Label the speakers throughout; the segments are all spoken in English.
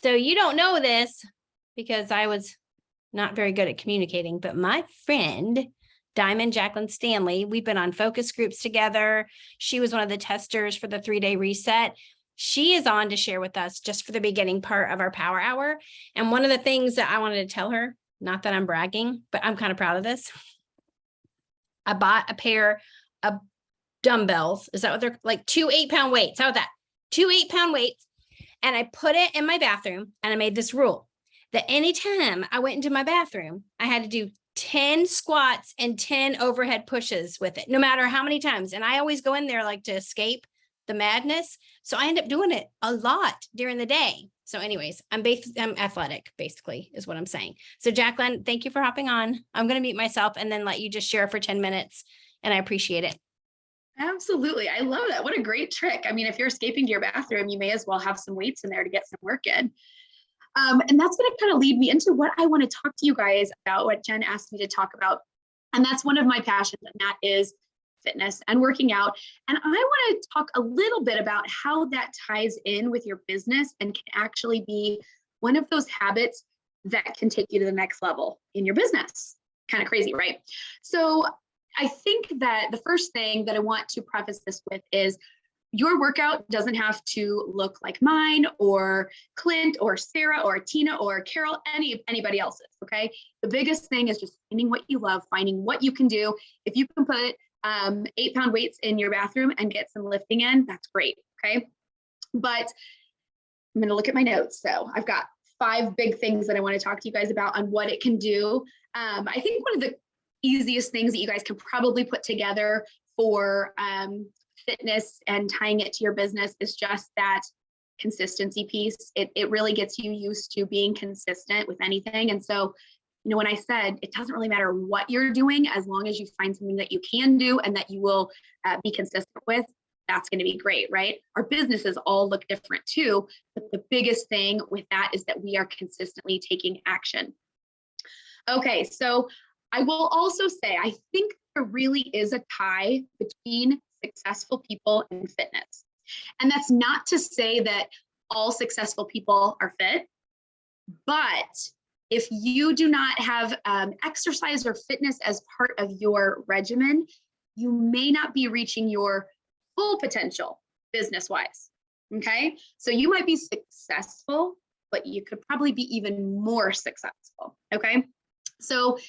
Speaker 1: So you don't know this because I was not very good at communicating, but my friend, Jaclyn Stanley, we've been on focus groups together. She was one of the testers for the 3-day reset. She is on to share with us just for the beginning part of our power hour. And one of the things that I wanted to tell her, not that I'm bragging, but I'm kind of proud of this. I bought a pair of dumbbells. Is that what they're like? 2 8-pound weights. How about that? 2 8-pound weights. And I put it in my bathroom, and I made this rule that anytime I went into my bathroom, I had to do 10 squats and 10 overhead pushes with it, no matter how many times. And I always go in there like to escape the madness. So I end up doing it a lot during the day. So anyways, I'm athletic, basically, is what I'm saying. So Jaclyn, thank you for hopping on. I'm going to mute myself and then let you just share for 10 minutes. And I appreciate it.
Speaker 2: Absolutely. I love that. What a great trick. I mean, if you're escaping to your bathroom, you may as well have some weights in there to get some work in. And that's going to kind of lead me into what I want to talk to you guys about, what Jen asked me to talk about. And that's one of my passions, and that is fitness and working out. And I want to talk a little bit about how that ties in with your business and can actually be one of those habits that can take you to the next level in your business. Kind of crazy, right? So I think that the first thing that I want to preface this with is your workout doesn't have to look like mine or Clint or Sarah or Tina or Carol, anybody else's, okay? The biggest thing is just finding what you love, finding what you can do. If you can put 8-pound weights in your bathroom and get some lifting in, that's great, okay? But I'm gonna look at my notes. So I've got 5 big things that I wanna talk to you guys about on what it can do. I think one of the easiest things that you guys can probably put together for fitness and tying it to your business is just that consistency piece. It really gets you used to being consistent with anything. And so, you know, when I said it doesn't really matter what you're doing, as long as you find something that you can do and that you will be consistent with, that's going to be great, right? Our businesses all look different too, but the biggest thing with that is that we are consistently taking action. Okay, so I will also say, I think there really is a tie between successful people and fitness. And that's not to say that all successful people are fit, but if you do not have exercise or fitness as part of your regimen, you may not be reaching your full potential business-wise, okay? So you might be successful, but you could probably be even more successful, okay? So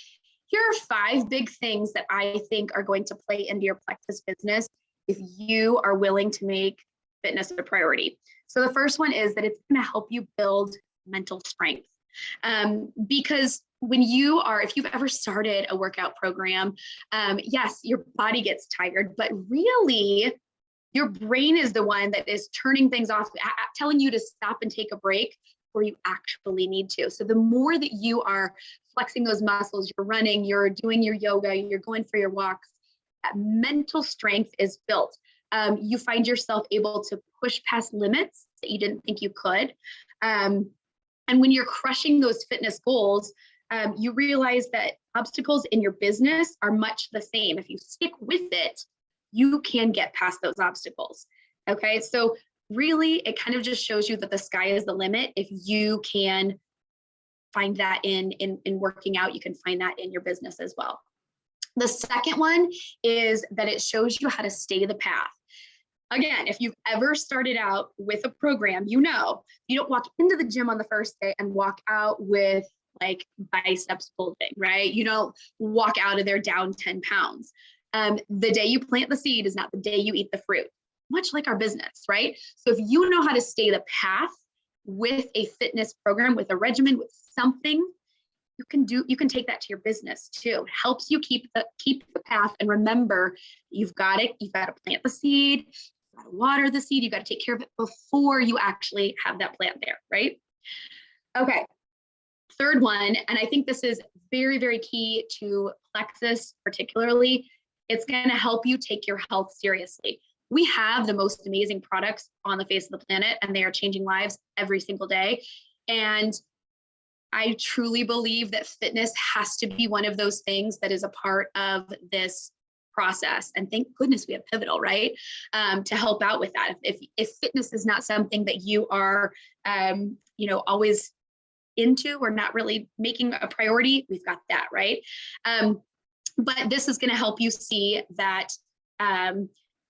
Speaker 2: here are 5 big things that I think are going to play into your Plexus business if you are willing to make fitness a priority. So the first one is that it's going to help you build mental strength. Because when if you've ever started a workout program, yes, your body gets tired, but really your brain is the one that is turning things off, telling you to stop and take a break where you actually need to. So the more that you are flexing those muscles, you're running, you're doing your yoga, you're going for your walks, that mental strength is built. You find yourself able to push past limits that you didn't think you could. And when you're crushing those fitness goals, you realize that obstacles in your business are much the same. If you stick with it, you can get past those obstacles. Okay, so really, it kind of just shows you that the sky is the limit. If you can find that in working out, you can find that in your business as well. The second one is that it shows you how to stay the path. Again, if you've ever started out with a program, you know, you don't walk into the gym on the first day and walk out with like biceps bulging, right? You don't walk out of there down 10 pounds. The day you plant the seed is not the day you eat the fruit, much like our business, right? So if you know how to stay the path with a fitness program, with a regimen, with something, you can take that to your business too. It helps you keep the path, and remember, you've got to plant the seed, you've got to water the seed, you've got to take care of it before you actually have that plant there, right? Okay. Third one, and I think this is very, very key to Plexus particularly, it's going to help you take your health seriously. We have the most amazing products on the face of the planet, and they are changing lives every single day. And I truly believe that fitness has to be one of those things that is a part of this process. And thank goodness we have Pivotal, right? To help out with that. If fitness is not something that you are, always into or not really making a priority, we've got that, right? But this is going to help you see that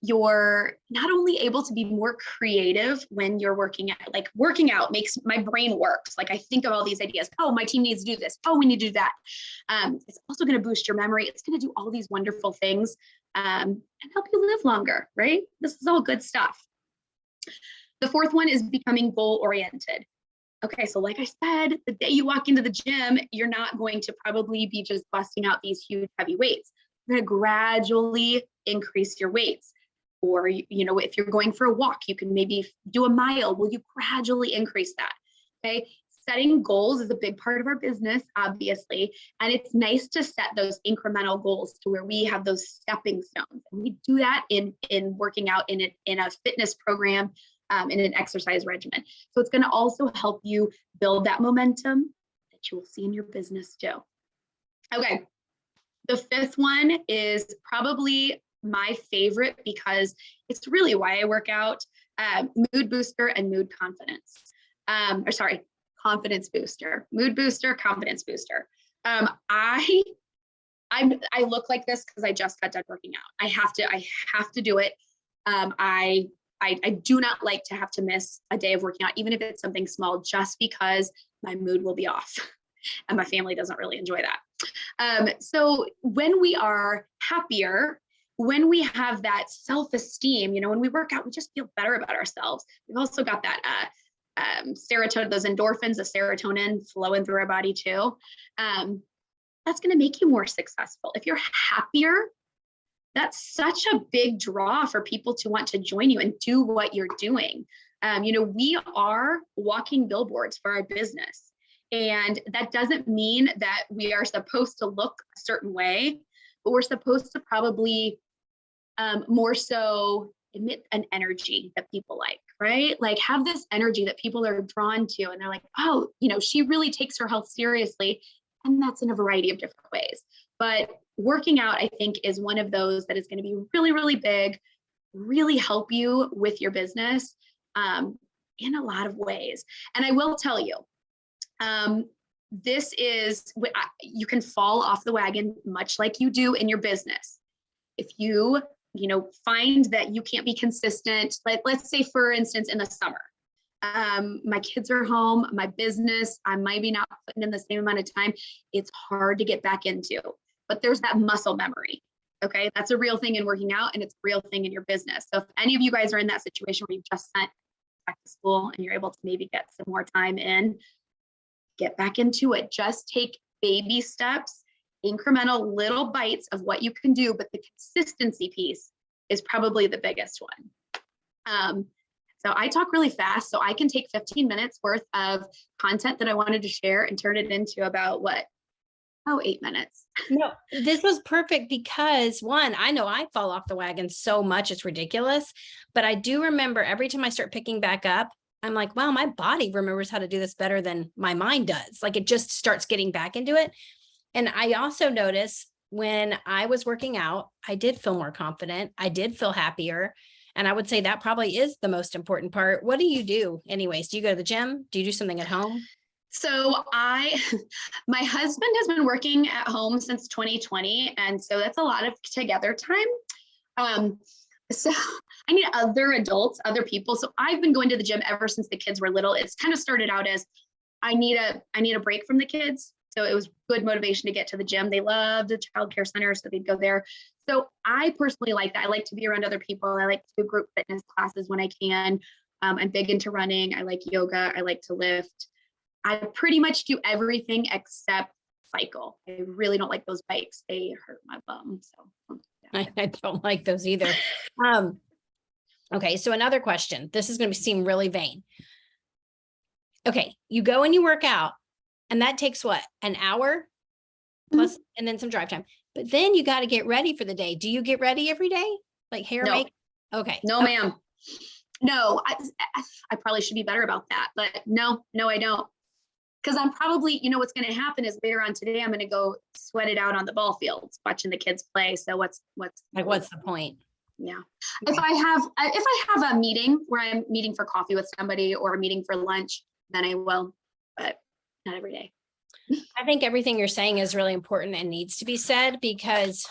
Speaker 2: you're not only able to be more creative when you're working out, like working out makes my brain works. Like I think of all these ideas. Oh, my team needs to do this. Oh, we need to do that. It's also going to boost your memory. It's going to do all these wonderful things and help you live longer, right? This is all good stuff. The fourth one is becoming goal oriented. Okay, so like I said, the day you walk into the gym, you're not going to probably be just busting out these huge heavy weights. You're going to gradually increase your weights. Or, if you're going for a walk, you can maybe do a mile. Will you gradually increase that? Okay. Setting goals is a big part of our business, obviously. And it's nice to set those incremental goals to where we have those stepping stones. And we do that in working out in a fitness program, in an exercise regimen. So it's going to also help you build that momentum that you will see in your business too. Okay. The fifth one is probably my favorite because it's really why I work out, mood booster and mood confidence. Confidence booster, mood booster, confidence booster. I look like this because I just got done working out. I have to do it. I do not like to have to miss a day of working out, even if it's something small, just because my mood will be off and my family doesn't really enjoy that. So when we are happier, when we have that self-esteem, when we work out, we just feel better about ourselves. We've also got that serotonin, those endorphins, the serotonin flowing through our body too. That's going to make you more successful. If you're happier, that's such a big draw for people to want to join you and do what you're doing. We are walking billboards for our business. And that doesn't mean that we are supposed to look a certain way, but we're supposed to probably more so emit an energy that people like, right? Like have this energy that people are drawn to and they're like, oh, she really takes her health seriously. And that's in a variety of different ways. But working out, I think, is one of those that is going to be really, really big, really help you with your business in a lot of ways. And I will tell you, this is, you can fall off the wagon much like you do in your business. If you, find that you can't be consistent, like let's say, for instance, in the summer, my kids are home, my business, I might be not putting in the same amount of time. It's hard to get back into, but there's that muscle memory. Okay. That's a real thing in working out and it's a real thing in your business. So if any of you guys are in that situation where you've just sent back to school and you're able to maybe get some more time in, get back into it. Just take baby steps, incremental little bites of what you can do, but the consistency piece is probably the biggest one. So I talk really fast, so I can take 15 minutes worth of content that I wanted to share and turn it into about 8 minutes.
Speaker 1: No, this was perfect because one, I know I fall off the wagon so much, it's ridiculous, but I do remember every time I start picking back up, I'm like, wow, my body remembers how to do this better than my mind does. Like it just starts getting back into it. And I also notice when I was working out, I did feel more confident. I did feel happier. And I would say that probably is the most important part. What do you do anyways? Do you go to the gym? Do you do something at home?
Speaker 2: So my husband has been working at home since 2020. And so that's a lot of together time. So I need other adults, other people. So I've been going to the gym ever since the kids were little. It's kind of started out as I need a break from the kids. So it was good motivation to get to the gym. They loved the childcare center, so they'd go there. So I personally like that. I like to be around other people. I like to do group fitness classes when I can. I'm big into running. I like yoga. I like to lift. I pretty much do everything except cycle. I really don't like those bikes. They hurt my bum. So
Speaker 1: I don't like those either. Okay. So another question, this is going to seem really vain. Okay. You go and you work out and that takes what? An hour plus, and then some drive time, but then you got to get ready for the day. Do you get ready every day? Like hair, makeup? Okay.
Speaker 2: No, ma'am. No, I probably should be better about that, but no, I don't. Because I'm probably, what's going to happen is later on today, I'm going to go sweat it out on the ball fields watching the kids play. So what's
Speaker 1: the point?
Speaker 2: Yeah.
Speaker 1: Okay.
Speaker 2: If I have a meeting where I'm meeting for coffee with somebody or a meeting for lunch, then I will, but not every day.
Speaker 1: I think everything you're saying is really important and needs to be said, because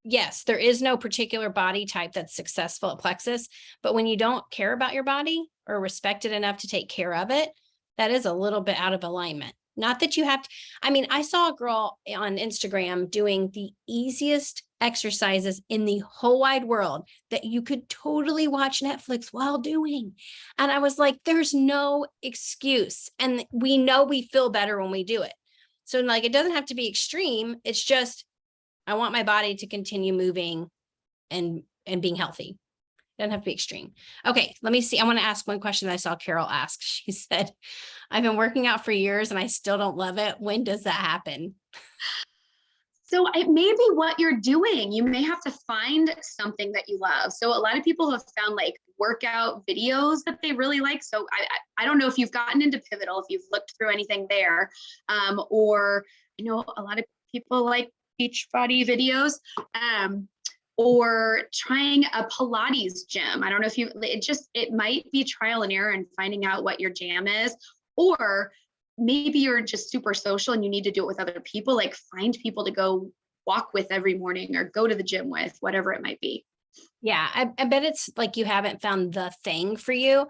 Speaker 1: yes, there is no particular body type that's successful at plexus, but when you don't care about your body or respect it enough to take care of it, that is a little bit out of alignment. Not that you have to, I saw a girl on Instagram doing the easiest exercises in the whole wide world that you could totally watch Netflix while doing. And I was like, there's no excuse. And we know we feel better when we do it. So like, it doesn't have to be extreme. It's just, I want my body to continue moving and being healthy. Doesn't have to be extreme. Okay, let me see. I want to ask one question that I saw Carol ask. She said, I've been working out for years and I still don't love it. When does that happen?
Speaker 2: So it may be what you're doing. You may have to find something that you love. So a lot of people have found like workout videos that they really like. So I don't know if you've gotten into Pivotal, if you've looked through anything there, or a lot of people like Beachbody videos. Or trying a Pilates gym. I don't know if it might be trial and error and finding out what your jam is, or maybe you're just super social and you need to do it with other people, like find people to go walk with every morning or go to the gym with, whatever it might be.
Speaker 1: Yeah, I bet it's like you haven't found the thing for you.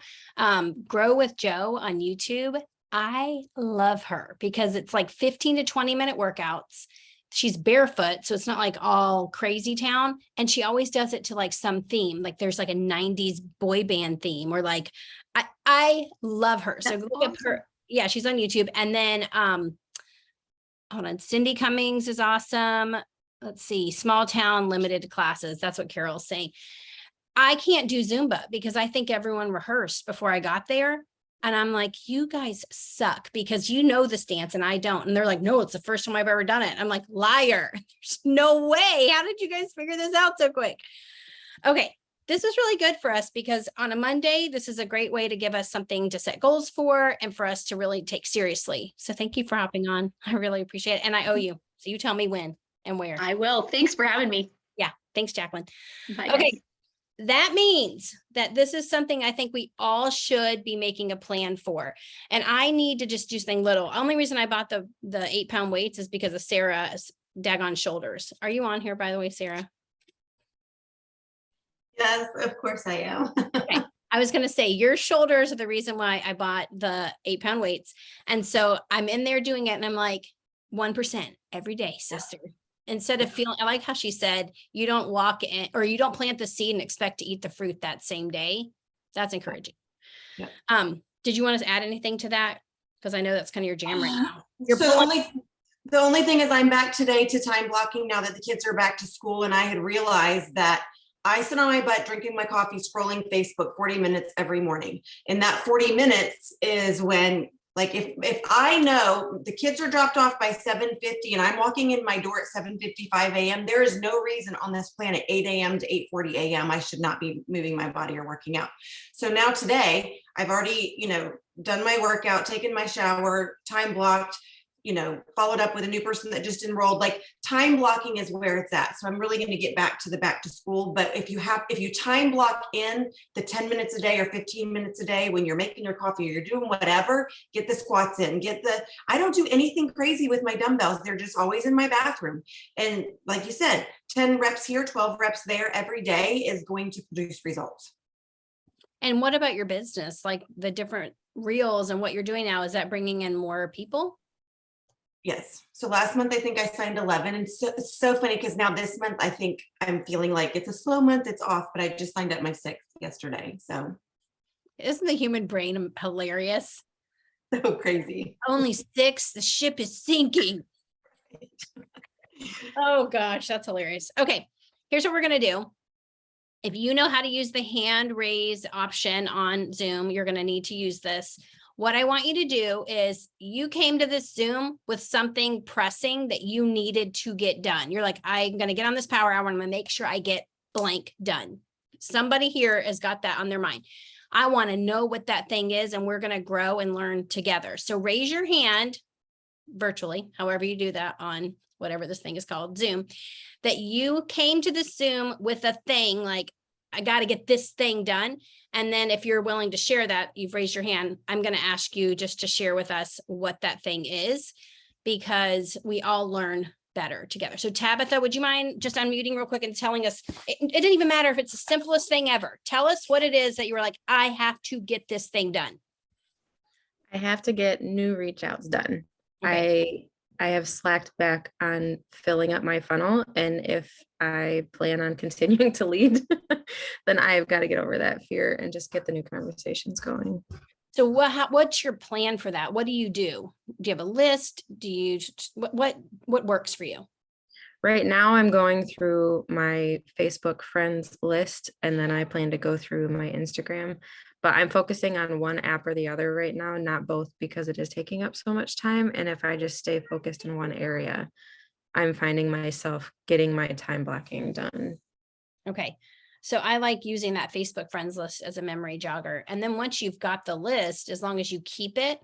Speaker 1: Grow with Joe on YouTube. I love her because it's like 15 to 20 minute workouts. She's barefoot, so it's not like all crazy town. And she always does it to like some theme. Like there's like a 90s boy band theme, or like, I love her. So look up her. Yeah, she's on YouTube. And then, hold on. Cindy Cummings is awesome. Let's see. Small town limited classes. That's what Carol's saying. I can't do Zumba because I think everyone rehearsed before I got there. And I'm like, you guys suck because you know this dance and I don't. And they're like, no, it's the first time I've ever done it. I'm like, liar. There's no way. How did you guys figure this out so quick? Okay. This is really good for us because on a Monday, this is a great way to give us something to set goals for and for us to really take seriously. So thank you for hopping on. I really appreciate it. And I owe you. So you tell me when and where.
Speaker 2: I will. Thanks for having me.
Speaker 1: Yeah. Thanks, Jaclyn.
Speaker 2: Bye,
Speaker 1: okay.
Speaker 2: guys.
Speaker 1: That means that this is something I think we all should be making a plan for. And I need to just do something little. Only reason I bought the 8-pound weights is because of Sarah's daggone shoulders. Are you on here, by the way, Sarah?
Speaker 3: Yes, of course I am.
Speaker 1: Okay. I was going to say your shoulders are the reason why I bought the 8-pound weights. And so I'm in there doing it and I'm like, 1% every day, sister. Instead of feeling, I like how she said, you don't walk in or you don't plant the seed and expect to eat the fruit that same day. That's encouraging.
Speaker 3: Yeah.
Speaker 1: Did you want to add anything to that? Because I know that's kind of your jam right now.
Speaker 3: The only thing is I'm back today to time blocking now that the kids are back to school. And I had realized that I sit on my butt drinking my coffee, scrolling Facebook 40 minutes every morning. And that 40 minutes is when, like, if I know the kids are dropped off by 7:50 and I'm walking in my door at 7:55 a.m., there is no reason on this planet 8 a.m. to 8:40 a.m. I should not be moving my body or working out. So now today I've already, done my workout, taken my shower, time blocked, followed up with a new person that just enrolled. Like, time blocking is where it's at. So I'm really going to get back to the back to school. But if you time block in the 10 minutes a day or 15 minutes a day when you're making your coffee or you're doing whatever, get the squats in, I don't do anything crazy with my dumbbells. They're just always in my bathroom. And like you said, 10 reps here, 12 reps there every day is going to produce results.
Speaker 1: And what about your business? Like the different reels and what you're doing now, is that bringing in more people?
Speaker 3: Yes. So last month, I think I signed 11. And it's so funny because now this month, I think I'm feeling like it's a slow month. It's off, but I just signed up my 6th yesterday. So
Speaker 1: isn't the human brain hilarious?
Speaker 3: So crazy.
Speaker 1: Only 6. The ship is sinking. Oh gosh, that's hilarious. Okay. Here's what we're going to do. If you know how to use the hand raise option on Zoom, you're going to need to use this. What I want you to do is you came to this Zoom with something pressing that you needed to get done. You're like, I'm going to get on this power hour. I'm going to make sure I get blank done. Somebody here has got that on their mind. I want to know what that thing is, and we're going to grow and learn together. So raise your hand virtually, however you do that on whatever this thing is called, Zoom, that you came to the Zoom with a thing like, I got to get this thing done. And then if you're willing to share that, you've raised your hand, I'm going to ask you just to share with us what that thing is, because we all learn better together. So Tabitha, would you mind just unmuting real quick and telling us, it didn't even matter if it's the simplest thing ever. Tell us what it is that you were like, I have to get this thing done.
Speaker 4: I have to get new reach outs done.
Speaker 1: Okay.
Speaker 4: I have slacked back on filling up my funnel, and if I plan on continuing to lead, then I've got to get over that fear and just get the new conversations going.
Speaker 1: So what's your plan for that? What do you do? Do you have a list? Do you, what works for you?
Speaker 4: Right now I'm going through my Facebook friends list, and then I plan to go through my Instagram, but I'm focusing on one app or the other right now, not both, because it is taking up so much time. And if I just stay focused in one area, I'm finding myself getting my time blocking done.
Speaker 1: Okay. So I like using that Facebook friends list as a memory jogger. And then once you've got the list, as long as you keep it,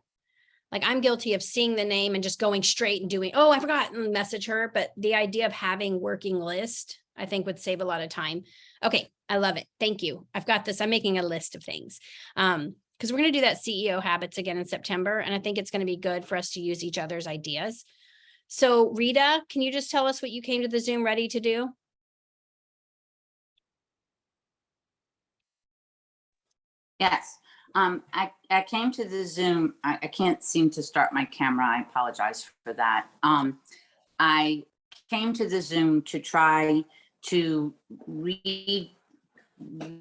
Speaker 1: like I'm guilty of seeing the name and just going straight and doing, oh, I forgot, and message her. But the idea of having working list, I think would save a lot of time. Okay. I love it. Thank you. I've got this. I'm making a list of things. Because we're going to do that CEO habits again in September. And I think it's going to be good for us to use each other's ideas. So Rita, can you just tell us what you came to the Zoom ready to do?
Speaker 5: Yes, I came to the Zoom. I can't seem to start my camera. I apologize for that. I came to the Zoom to try to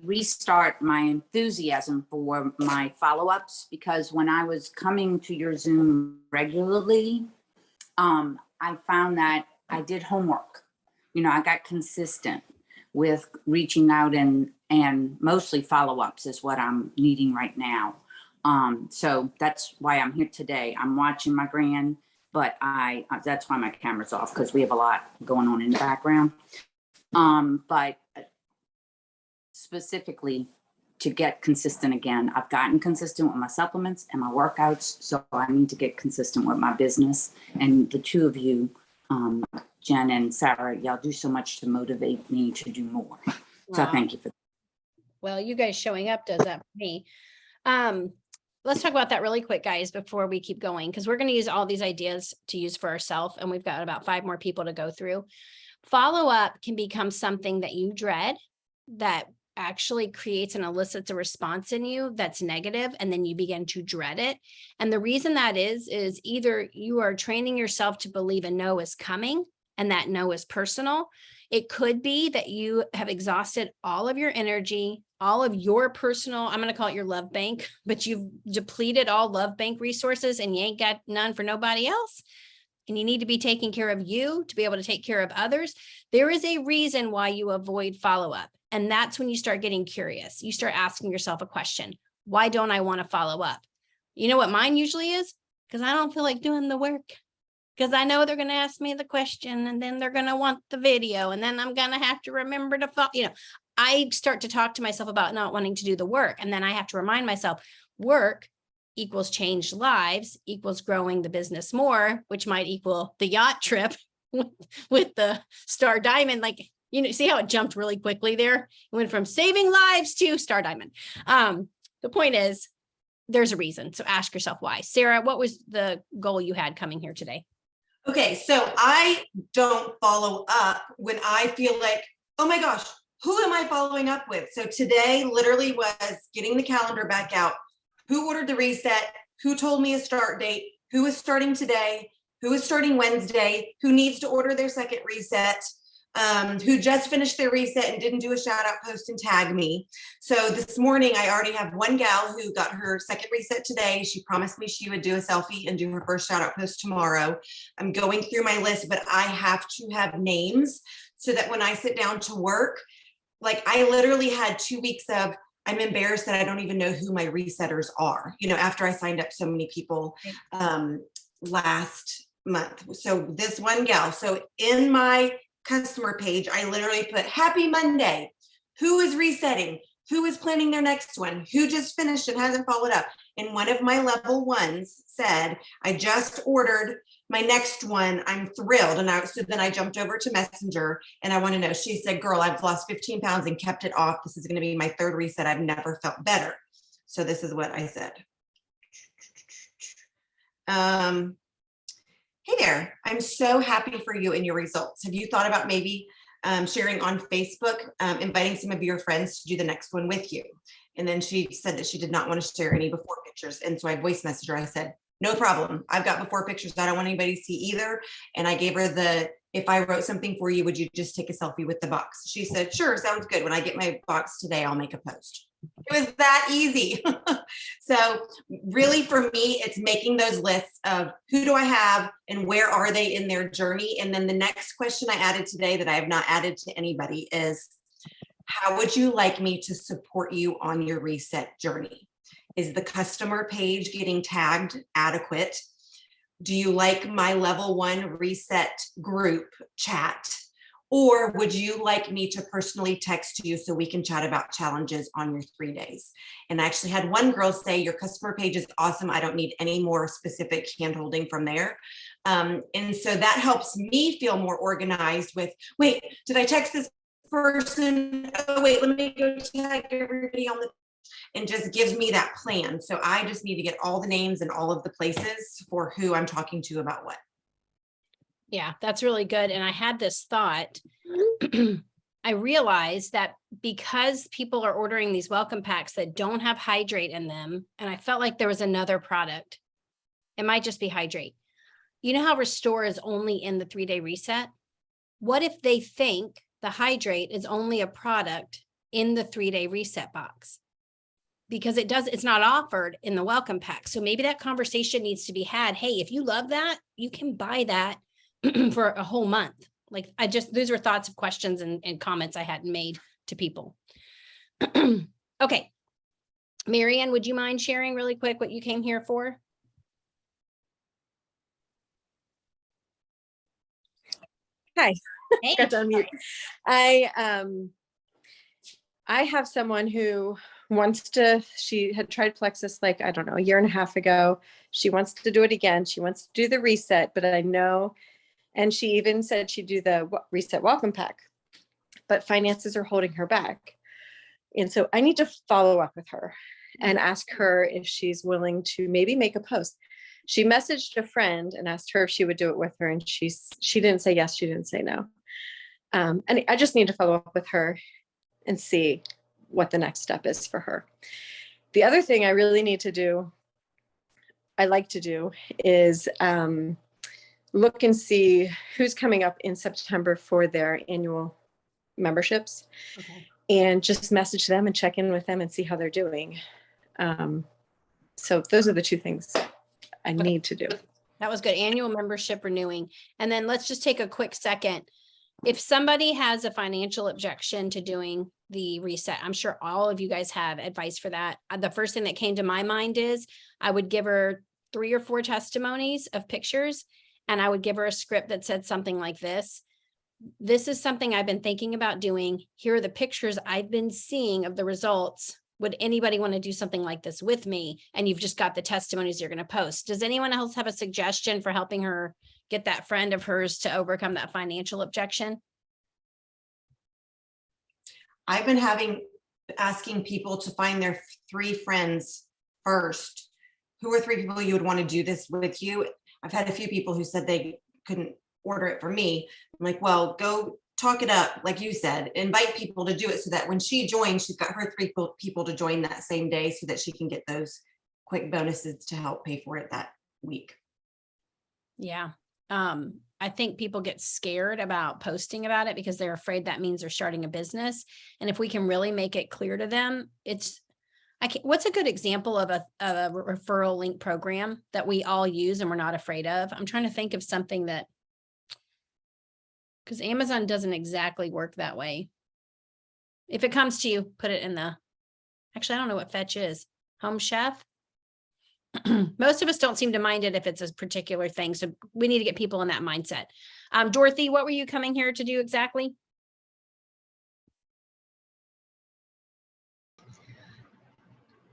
Speaker 5: restart my enthusiasm for my follow-ups, because when I was coming to your Zoom regularly, I found that I did homework. You know, I got consistent with reaching out, and mostly follow-ups is what I'm needing right now. So that's why I'm here today. I'm watching my grand, but that's why my camera's off, because we have a lot going on in the background. But specifically to get consistent again, I've gotten consistent with my supplements and my workouts. So I need to get consistent with my business. And the two of you, Jen and Sarah, y'all do so much to motivate me to do more. So thank you for that.
Speaker 1: Well, you guys showing up does that for me. Let's talk about that really quick, guys, before we keep going, because we're going to use all these ideas to use for ourselves. And we've got about 5 more people to go through. Follow up can become something that you dread, that actually creates and elicits a response in you that's negative, and then you begin to dread it. And the reason that is either you are training yourself to believe a no is coming, and that no is personal. It could be that you have exhausted all of your energy, all of your personal, I'm going to call it your love bank, but you've depleted all love bank resources and you ain't got none for nobody else. And you need to be taking care of you to be able to take care of others. There is a reason why you avoid follow-up. And that's when you start getting curious. You start asking yourself a question. Why don't I want to follow up? You know what mine usually is? Because I don't feel like doing the work. Because I know they're going to ask me the question, and then they're going to want the video, and then I'm going to have to remember to follow. You know, I start to talk to myself about not wanting to do the work. And then I have to remind myself, work equals changed lives equals growing the business more, which might equal the yacht trip with the Star Diamond. Like, you know, see how it jumped really quickly there? It went from saving lives to Star Diamond. The point is, there's a reason. So ask yourself why. Sarah, what was the goal you had coming here today?
Speaker 3: Okay, so I don't follow up when I feel like, oh my gosh, who am I following up with? So today literally was getting the calendar back out. Who ordered the reset? Who told me a start date? Who is starting today? Who is starting Wednesday? Who needs to order their second reset? Who just finished their reset and didn't do a shout out post and tag me. So this morning, I already have one gal who got her second reset today. She promised me she would do a selfie and do her first shout out post tomorrow. I'm going through my list, but I have to have names so that when I sit down to work, like I literally had 2 weeks of, I'm embarrassed that I don't even know who my resetters are, you know, after I signed up so many people last month. So this one gal, so in my customer page, I literally put happy Monday. Who is resetting? who is planning their next one, who just finished and hasn't followed up. And one of my level ones said, I just ordered my next one. I'm thrilled. And so then I jumped over to Messenger and I want to know, she said, girl, I've lost 15 pounds and kept it off. This is going to be my third reset. I've never felt better. So this is what I said. Hey there, I'm so happy for you and your results. Have you thought about maybe sharing on Facebook, inviting some of your friends to do the next one with you? And then she said that she did not want to share any before pictures. And so I voice messaged her. I said, no problem. I've got before pictures. I don't want anybody to see either. And I gave her if I wrote something for you, would you just take a selfie with the box? She said, sure, sounds good. When I get my box today, I'll make a post. It was that easy. So really for me, it's making those lists of who do I have and where are they in their journey? And then the next question I added today that I have not added to anybody is, how would you like me to support you on your reset journey? Is the customer page getting tagged adequate? Do you like my level 1 reset group chat? Or would you like me to personally text you so we can chat about challenges on your 3 days? And I actually had one girl say, your customer page is awesome. I don't need any more specific hand-holding from there. And so that helps me feel more organized with, wait, did I text this person? Oh, wait, let me go tag everybody on the, and just gives me that plan. So I just need to get all the names and all of the places for who I'm talking to about what.
Speaker 1: Yeah, that's really good. And I had this thought. I realized that because people are ordering these welcome packs that don't have hydrate in them, and I felt like there was another product. It might just be hydrate. You know how Restore is only in the 3-day reset? What if they think the hydrate is only a product in the 3-day reset box? Because it's not offered in the welcome pack. So maybe that conversation needs to be had. Hey, if you love that, you can buy that for a whole month. Like those were thoughts of questions and comments I hadn't made to people. Okay. Marianne, would you mind sharing really quick what you came here for?
Speaker 6: Hi.
Speaker 1: Hey.
Speaker 6: Got to unmute. I have someone who she had tried Plexus like, I don't know, a year and a half ago. She wants to do it again. She wants to do the reset, but I know, and she even said she'd do the reset welcome pack, but finances are holding her back. And so I need to follow up with her and ask her if she's willing to maybe make a post. She messaged a friend and asked her if she would do it with her. And she didn't say yes, she didn't say no. And I just need to follow up with her and see what the next step is for her. The other thing I really need to do, I like to do, is look and see who's coming up in September for their annual memberships.
Speaker 1: Okay.
Speaker 6: And just message them and check in with them and see how they're doing. So those are the two things I need to do.
Speaker 1: That was good. Annual membership renewing. And then let's just take a quick second. If somebody has a financial objection to doing the reset, I'm sure all of you guys have advice for that. The first thing that came to my mind is I would give her 3 or 4 testimonies of pictures, and I would give her a script that said something like this. This is something I've been thinking about doing. Here are the pictures I've been seeing of the results. Would anybody want to do something like this with me? And you've just got the testimonies you're going to post. Does anyone else have a suggestion for helping her get that friend of hers to overcome that financial objection?
Speaker 3: I've been asking people to find their 3 friends first. Who are 3 people you would want to do this with you? I've had a few people who said they couldn't order it for me. I'm like, well, go talk it up. Like you said, invite people to do it so that when she joins, she's got her 3 people to join that same day so that she can get those quick bonuses to help pay for it that week.
Speaker 1: Yeah. I think people get scared about posting about it because they're afraid that means they're starting a business. And if we can really make it clear to them, what's a good example of a referral link program that we all use and we're not afraid of? I'm trying to think of something that, because Amazon doesn't exactly work that way. If it comes to you, put it in actually, I don't know what Fetch is. Home Chef. Most of us don't seem to mind it if it's a particular thing. So we need to get people in that mindset. Dorothy, what were you coming here to do exactly?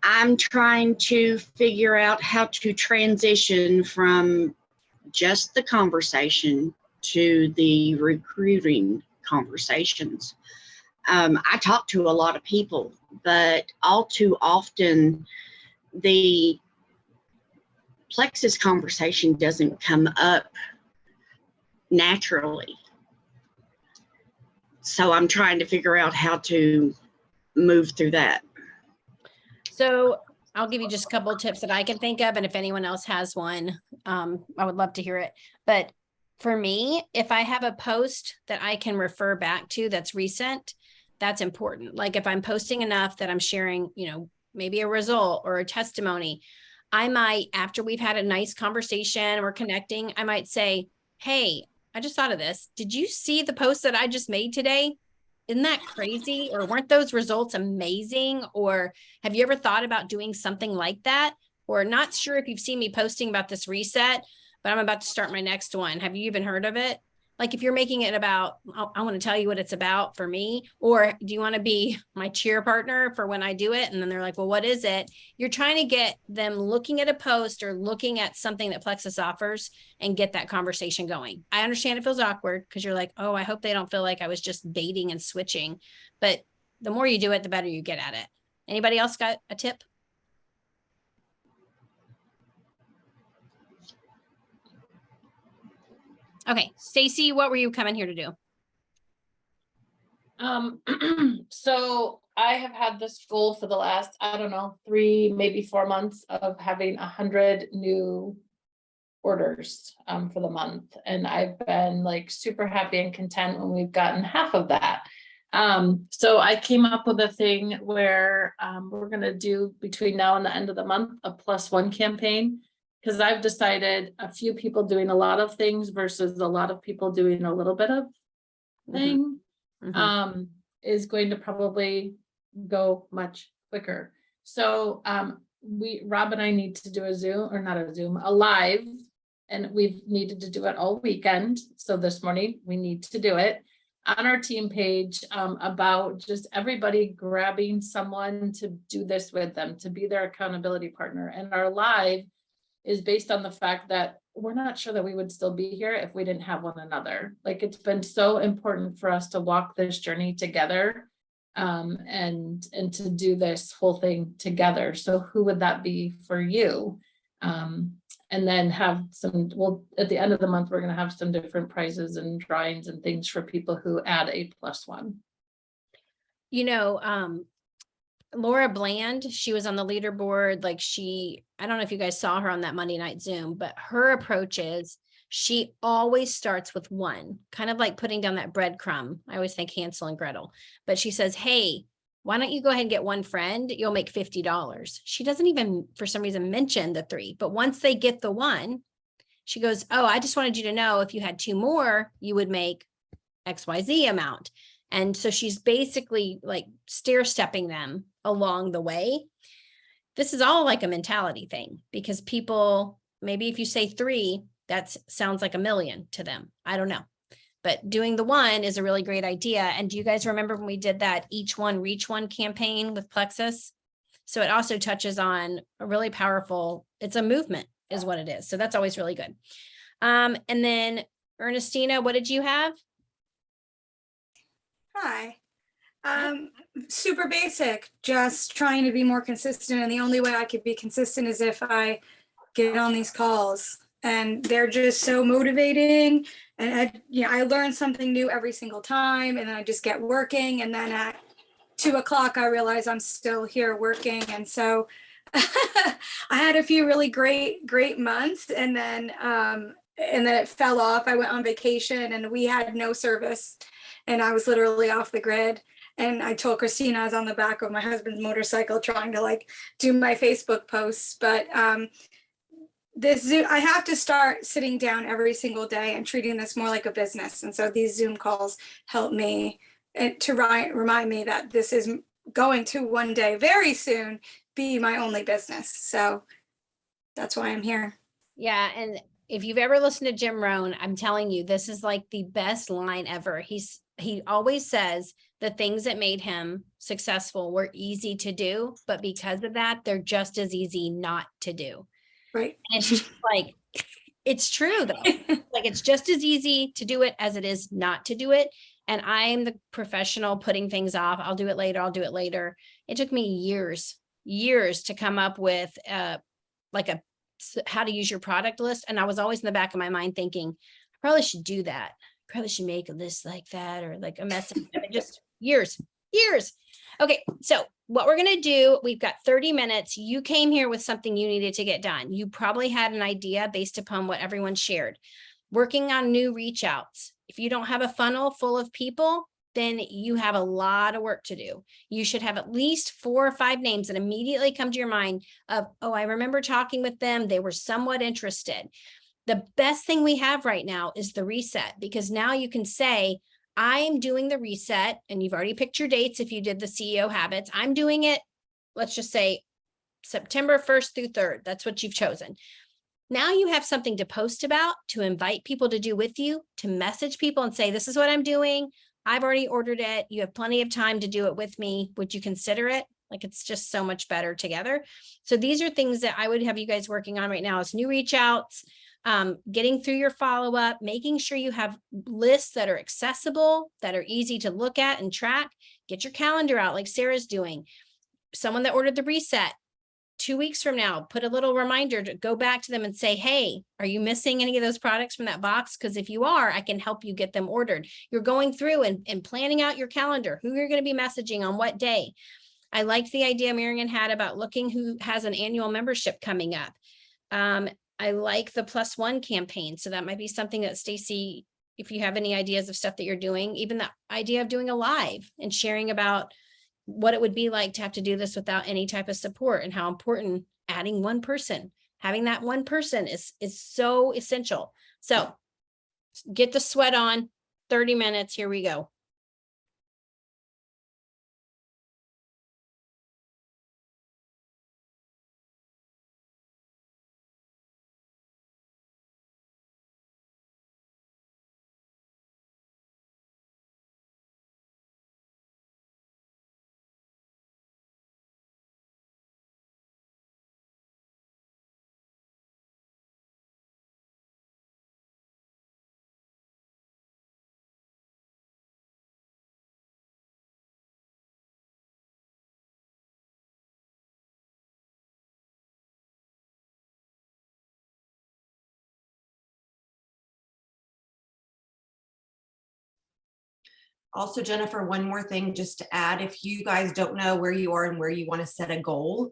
Speaker 7: I'm trying to figure out how to transition from just the conversation to the recruiting conversations. I talk to a lot of people, but all too often the Plexus conversation doesn't come up naturally. So I'm trying to figure out how to move through that.
Speaker 1: So I'll give you just a couple of tips that I can think of. And if anyone else has one, I would love to hear it. But for me, if I have a post that I can refer back to that's recent, that's important. Like if I'm posting enough that I'm sharing, maybe a result or a testimony, I might, after we've had a nice conversation, we're connecting, I might say, hey, I just thought of this. Did you see the post that I just made today? Isn't that crazy? Or weren't those results amazing? Or have you ever thought about doing something like that? Or not sure if you've seen me posting about this reset, but I'm about to start my next one. Have you even heard of it? Like if you're making it about, I want to tell you what it's about for me, or do you want to be my cheer partner for when I do it? And then they're like, well, what is it? You're trying to get them looking at a post or looking at something that Plexus offers and get that conversation going. I understand it feels awkward because you're like, oh, I hope they don't feel like I was just baiting and switching. But the more you do it, the better you get at it. Anybody else got a tip? Okay, Stacy, what were you coming here to do?
Speaker 8: So I have had this goal for the last, I don't know, 3, maybe 4 months of having 100 new orders for the month. And I've been like super happy and content when we've gotten half of that. So I came up with a thing where we're going to do between now and the end of the month, a +1 campaign. Because I've decided a few people doing a lot of things versus a lot of people doing a little bit of thing is going to probably go much quicker. So Rob and I need to do a live, and we've needed to do it all weekend. So this morning we need to do it on our team page about just everybody grabbing someone to do this with them, to be their accountability partner. And our live is based on the fact that we're not sure that we would still be here if we didn't have one another. Like it's been so important for us to walk this journey together and to do this whole thing together. So who would that be for you? And then have some, well, at the end of the month, we're going to have some different prizes and drawings and things for people who add a +1.
Speaker 1: Laura Bland, she was on the leaderboard. Like I don't know if you guys saw her on that Monday night Zoom, but her approach is she always starts with 1, kind of like putting down that breadcrumb. I always think Hansel and Gretel, but she says, hey, why don't you go ahead and get 1 friend? You'll make $50. She doesn't even, for some reason, mention the 3, but once they get the 1, she goes, oh, I just wanted you to know if you had 2 more, you would make XYZ amount. And so she's basically like stair stepping them along the way. This is all like a mentality thing because people, maybe if you say 3, that sounds like $1 million to them. I don't know. But doing the 1 is a really great idea. And do you guys remember when we did that each one reach 1 campaign with Plexus? So it also touches on a really powerful, it's a movement is what it is. So that's always really good. And then Ernestina, what did you have?
Speaker 9: Hi. Super basic, just trying to be more consistent. And the only way I could be consistent is if I get on these calls, and they're just so motivating. And I learn something new every single time, and then I just get working. And then at 2 o'clock, I realize I'm still here working. And so I had a few really great months, and then it fell off. I went on vacation and we had no service, and I was literally off the grid. And I told Christina I was on the back of my husband's motorcycle trying to do my Facebook posts. But this Zoom, I have to start sitting down every single day and treating this more like a business. And so these Zoom calls help me to remind me that this is going to one day, very soon, be my only business. So that's why I'm here.
Speaker 1: Yeah. And if you've ever listened to Jim Rohn, I'm telling you, this is like the best line ever. he always says the things that made him successful were easy to do, but because of that, they're just as easy not to do.
Speaker 9: Right.
Speaker 1: And it's just like, it's true though. Like it's just as easy to do it as it is not to do it. And I'm the professional putting things off. I'll do it later. I'll do it later. It took me years to come up with like a how to use your product list. And I was always in the back of my mind thinking, I probably should do that. Probably should make a list like that or like a message. Just years. Okay, so what we're going to do, we've got 30 minutes. You came here with something you needed to get done. You probably had an idea based upon what everyone shared. Working on new reach outs. If you don't have a funnel full of people, then you have a lot of work to do. You should have at least 4 or 5 names that immediately come to your mind of, oh, I remember talking with them. They were somewhat interested. The best thing we have right now is the reset, because now you can say, I'm doing the reset, and you've already picked your dates. If you did the CEO habits, I'm doing it. Let's just say September 1st through 3rd. That's what you've chosen. Now you have something to post about, to invite people to do with you, to message people and say, this is what I'm doing. I've already ordered it. You have plenty of time to do it with me. Would you consider it? Like, it's just so much better together. So these are things that I would have you guys working on right now is new reach outs, getting through your follow-up, making sure you have lists that are accessible, that are easy to look at and track. Get your calendar out like Sarah's doing. Someone that ordered the reset, 2 weeks from now, put a little reminder to go back to them and say, hey, are you missing any of those products from that box? Because if you are, I can help you get them ordered. You're going through and planning out your calendar, who you're going to be messaging on what day. I liked the idea Marion had about looking who has an annual membership coming up. I like the +1 campaign. So that might be something that Stacy, if you have any ideas of stuff that you're doing, even the idea of doing a live and sharing about what it would be like to have to do this without any type of support, and how important adding one person, having that one person is so essential. So get the sweat on. 30 minutes. Here we go.
Speaker 3: Also, Jennifer, one more thing just to add, if you guys don't know where you are and where you want to set a goal,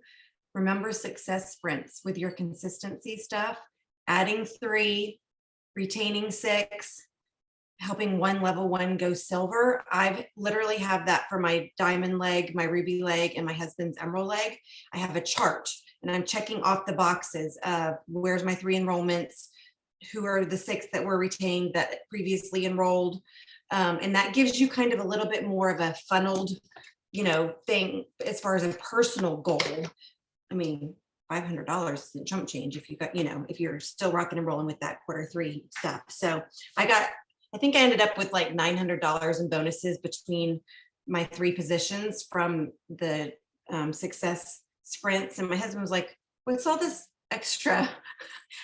Speaker 3: remember success sprints with your consistency stuff, adding 3, retaining 6, helping one level 1 go silver. I literally have that for my diamond leg, my ruby leg, and my husband's emerald leg. I have a chart and I'm checking off the boxes of where's my 3 enrollments, who are the 6 that were retained that previously enrolled. And that gives you kind of a little bit more of a funneled, thing as far as a personal goal. I mean, $500 isn't chump change if you got, if you're still rocking and rolling with that Q3 stuff. So I think I ended up with like $900 in bonuses between my 3 positions from the success sprints. And my husband was like, what's all this extra?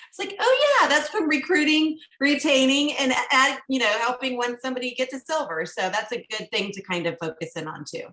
Speaker 3: It's like, oh yeah, that's from recruiting, retaining, and helping when somebody get to silver. So that's a good thing to kind of focus in on too.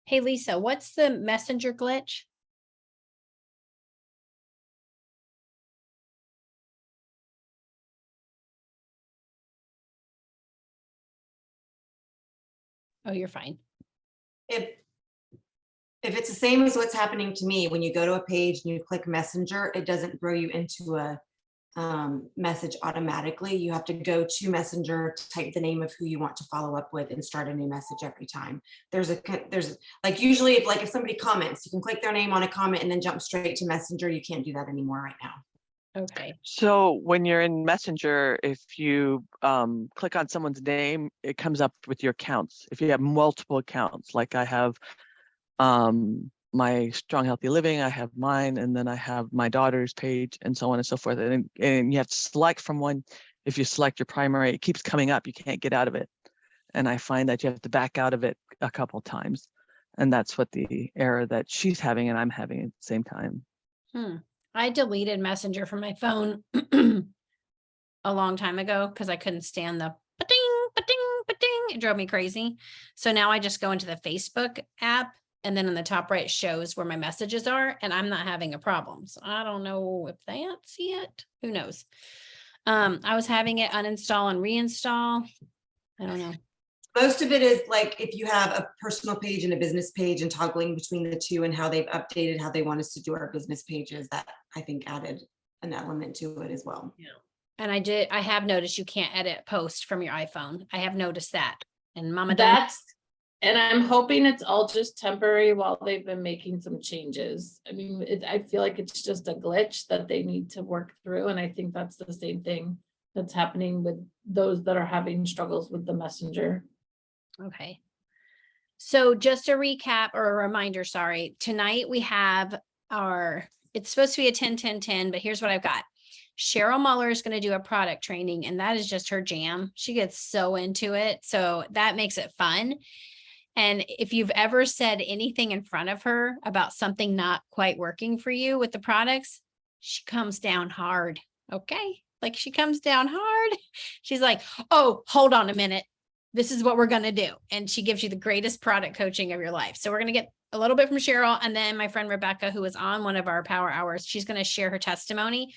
Speaker 1: Hey, Lisa, what's the messenger glitch? Oh, you're fine.
Speaker 3: If it's the same as what's happening to me, when you go to a page and you click messenger, it doesn't throw you into a message automatically. You have to go to messenger, type the name of who you want to follow up with, and start a new message every time. There's like, usually if somebody comments, you can click their name on a comment and then jump straight to messenger. You can't do that anymore right now.
Speaker 1: Okay.
Speaker 10: So when you're in Messenger, if you click on someone's name, it comes up with your accounts. If you have multiple accounts, like I have my Strong Healthy Living, I have mine, and then I have my daughter's page, and so on and so forth. And you have to select from one. If you select your primary, it keeps coming up. You can't get out of it. And I find that you have to back out of it a couple times. And that's what the error that she's having and I'm having at the same time.
Speaker 1: I deleted Messenger from my phone a long time ago because I couldn't stand the ba-ding, ba-ding, ba-ding. It drove me crazy. So now I just go into the Facebook app, and then in the top right shows where my messages are, and I'm not having a problem. So I don't know if that's it. Who knows? I was having it uninstall and reinstall. I don't know.
Speaker 3: Most of it is like if you have a personal page and a business page and toggling between the two and how they've updated how they want us to do our business pages, that I think added an element to it as well.
Speaker 1: Yeah. And I have noticed you can't edit post from your iPhone. I have noticed that. And Mama done.
Speaker 8: And I'm hoping it's all just temporary while they've been making some changes. I mean, I feel like it's just a glitch that they need to work through. And I think that's the same thing that's happening with those that are having struggles with the messenger.
Speaker 1: Okay. So just a recap or a reminder, sorry. Tonight we have it's supposed to be a 10-10-10, but here's what I've got. Cheryl Muller is going to do a product training, and that is just her jam. She gets so into it. So that makes it fun. And if you've ever said anything in front of her about something not quite working for you with the products, she comes down hard. Okay. Like she comes down hard. She's like, oh, hold on a minute. This is what we're going to do. And she gives you the greatest product coaching of your life. So we're going to get a little bit from Cheryl. And then my friend Rebecca, who was on one of our power hours, she's going to share her testimony.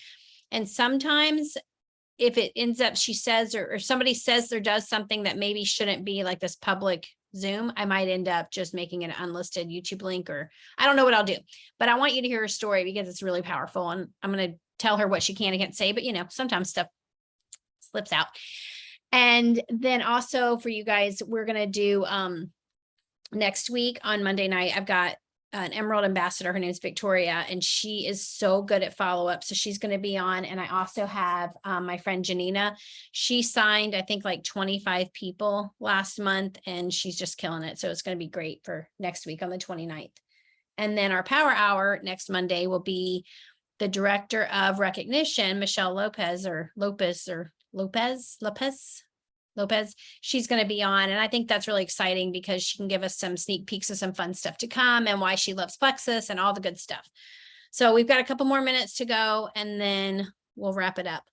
Speaker 1: And sometimes if it ends up, she says, or somebody says or does something that maybe shouldn't be like this public Zoom, I might end up just making an unlisted YouTube link, or I don't know what I'll do, but I want you to hear her story because it's really powerful. And I'm going to tell her what she can and can't say, but sometimes stuff slips out. And then also for you guys, we're going to do next week on Monday night, I've got an Emerald ambassador. Her name's Victoria, and she is so good at follow-up. So she's going to be on. And I also have my friend Janina. She signed, I think, like 25 people last month, and she's just killing it. So it's going to be great for next week on the 29th. And then our power hour next Monday will be the director of recognition, Michelle Lopez. She's going to be on. And I think that's really exciting because she can give us some sneak peeks of some fun stuff to come and why she loves Plexus and all the good stuff. So we've got a couple more minutes to go, and then we'll wrap it up.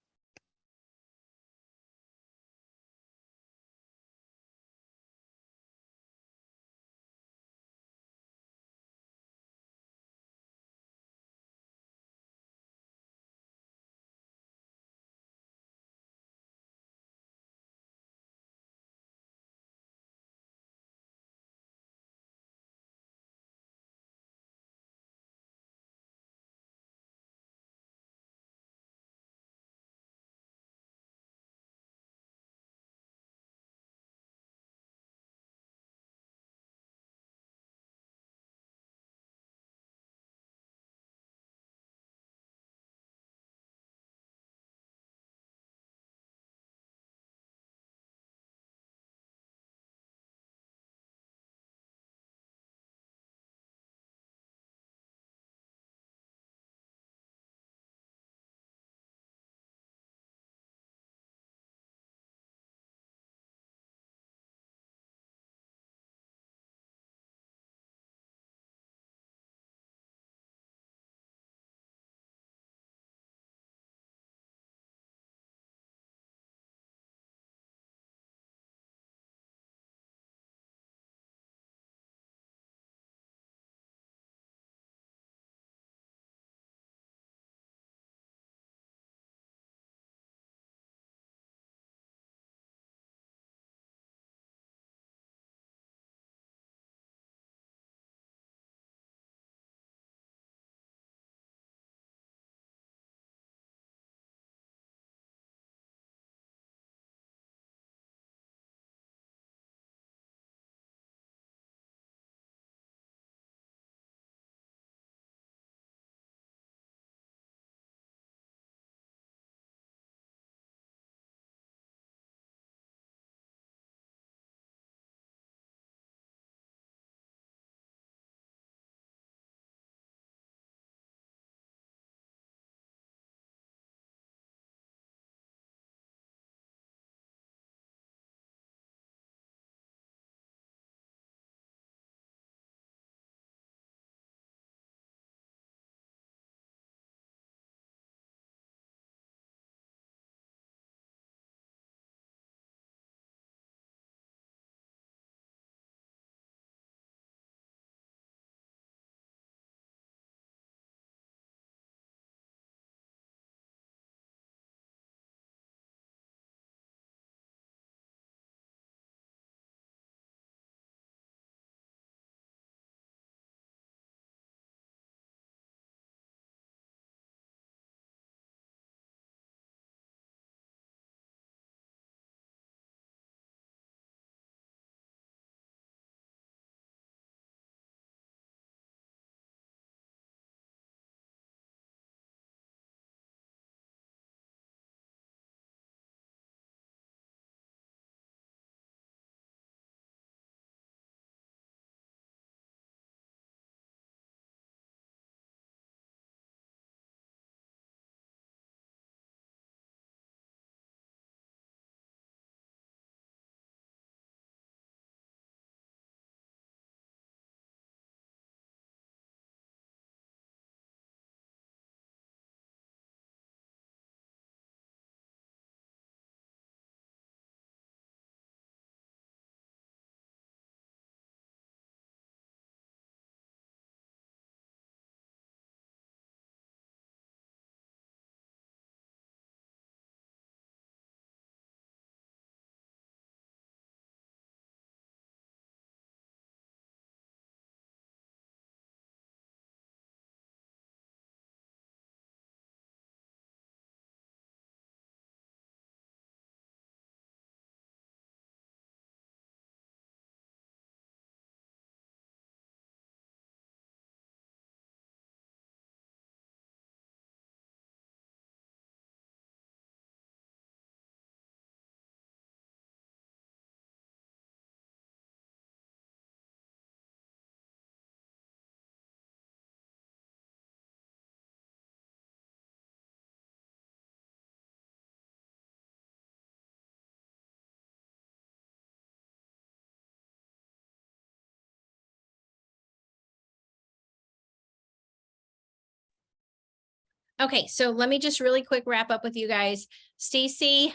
Speaker 1: Okay, so let me just really quick wrap up with you guys. Stacy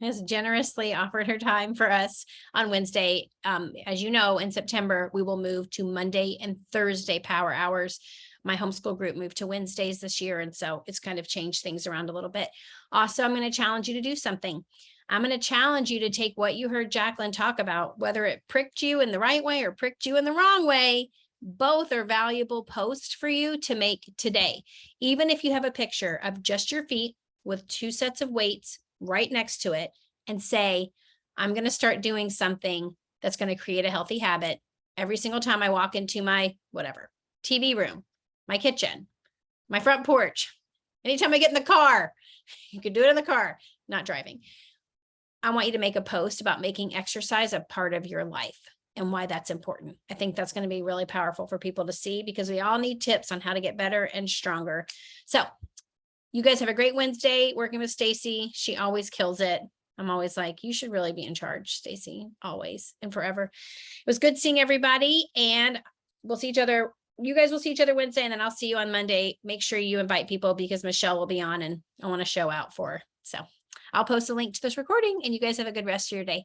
Speaker 1: has generously offered her time for us on Wednesday. As you know, in September, we will move to Monday and Thursday power hours. My homeschool group moved to Wednesdays this year, and so it's kind of changed things around a little bit. Also, I'm going to challenge you to do something. I'm going to challenge you to take what you heard Jaclyn talk about, whether it pricked you in the right way or pricked you in the wrong way. Both are valuable posts for you to make today. Even if you have a picture of just your feet with 2 sets of weights right next to it, and say, I'm going to start doing something that's going to create a healthy habit every single time I walk into my whatever TV room, my kitchen, my front porch, anytime I get in the car. You could do it in the car, not driving. I want you to make a post about making exercise a part of your life and why that's important. I think that's going to be really powerful for people to see, because we all need tips on how to get better and stronger. So you guys have a great Wednesday working with Stacy. She always kills it. I'm always like, you should really be in charge, Stacy, always and forever. It was good seeing everybody, and we'll see each other. You guys will see each other Wednesday, and then I'll see you on Monday. Make sure you invite people, because Michelle will be on and I want to show out for her. So I'll post a link to this recording, and you guys have a good rest of your day.